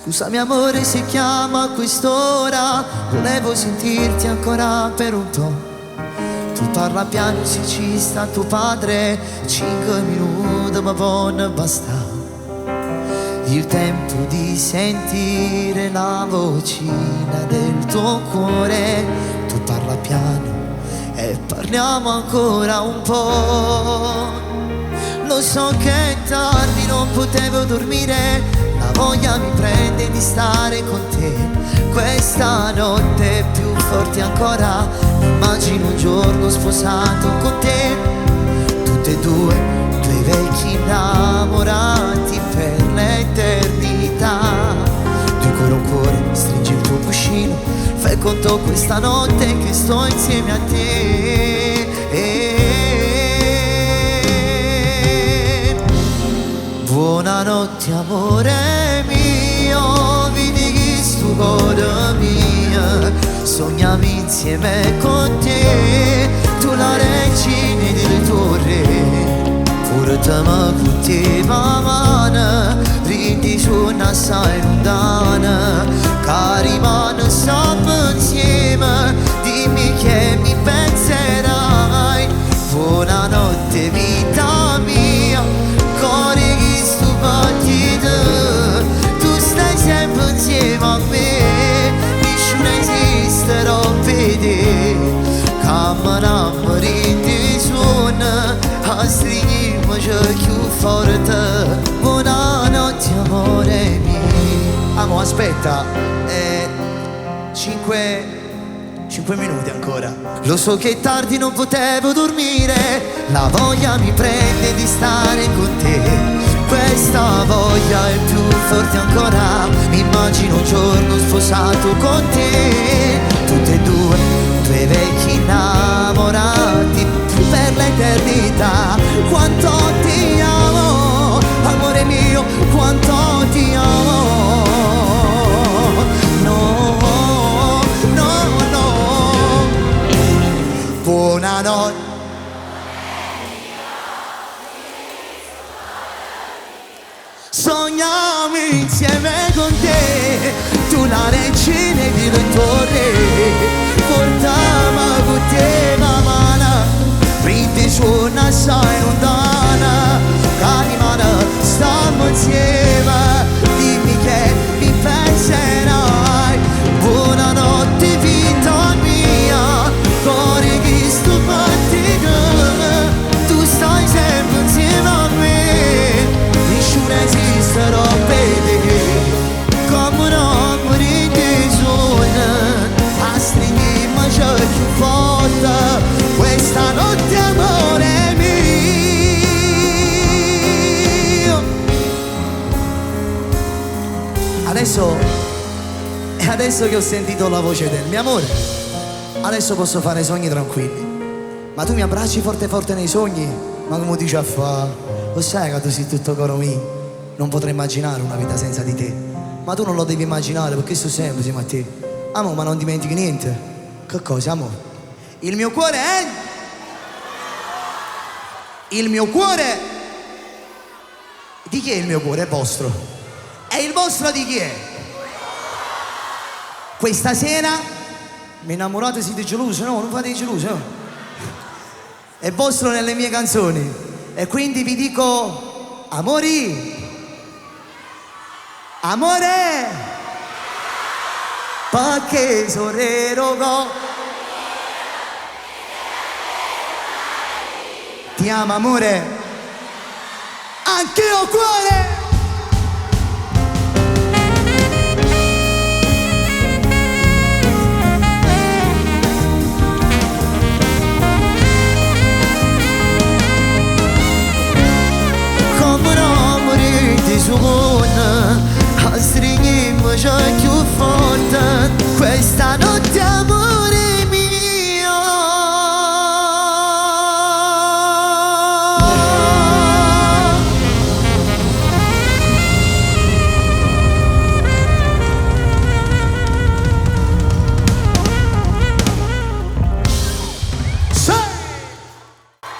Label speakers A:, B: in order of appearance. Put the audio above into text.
A: Scusami amore se chiamo a quest'ora, volevo sentirti ancora per un po'. Tu parla piano se ci sta tuo padre, 5 minuti ma poi ne basta. Il tempo di sentire la vocina del tuo cuore. Tu parla piano e parliamo ancora un po'. Lo so che è tardi, non potevo dormire, la voglia mi prende di stare con te. Questa notte è più forte ancora, immagino un giorno sposato con te. Tutte e due vecchi innamorati per l'eternità. Tu cuore un cuore, stringi il tuo cuscino, fai conto questa notte che sto insieme a te. Buonanotte amore mio, vedi che sto cuore mio, sogniamo insieme con te. Tu la regina del tuo re, portami con te la mano, prendi su una assai lontana, che rimane sempre insieme, dimmi che mi penserai. Buonanotte vita mia, cuore che sto battito, tu stai sempre insieme a me, nessuno esisterà per te, camminammo in suona, a stringerci più forte. Buonanotte amore mio. Amo, aspetta, 5 minuti ancora. Lo so che è tardi, non potevo dormire, la voglia mi prende di stare con te. Questa voglia è più forte ancora, mi immagino un giorno sposato con te. Tutte e due vecchi innamorati per l'eternità. Quanto ti amo, amore mio, quanto ti amo. No, no, no. Buonanotte. Sogniamo insieme con te, tu la regina del tuo re, portami con te la mano, prendi su una assai lontana, che rimane, stiamo insieme, dimmi che mi penserai. Buonanotte vita mia, cuore che sto battito, tu stai sempre insieme a me, nessuno esisterà per te, come un amore di sogno, a stringerci più forte, questa notte amore mio. Adesso che ho sentito la voce del mio amore, adesso posso fare sogni tranquilli, ma tu mi abbracci forte forte nei sogni, ma come dici a fa? Lo sai che tu sei tutto coro mio, non potrei immaginare una vita senza di te, ma tu non lo devi immaginare perché sto sempre insieme a te. Amo, ma non dimentichi niente. Che cosa, amo? Il mio cuore è... Il mio cuore... Di chi è il mio cuore? È vostro. E il vostro di chi è? Questa sera mi innamorate, siete gelosi? No, non fate gelosi, no? È vostro nelle mie canzoni. E quindi vi dico... Amori! Amore, perché sorrero go. Ti amo amore, anche io cuore. Come un amore di suona, a stringerci più forte, questa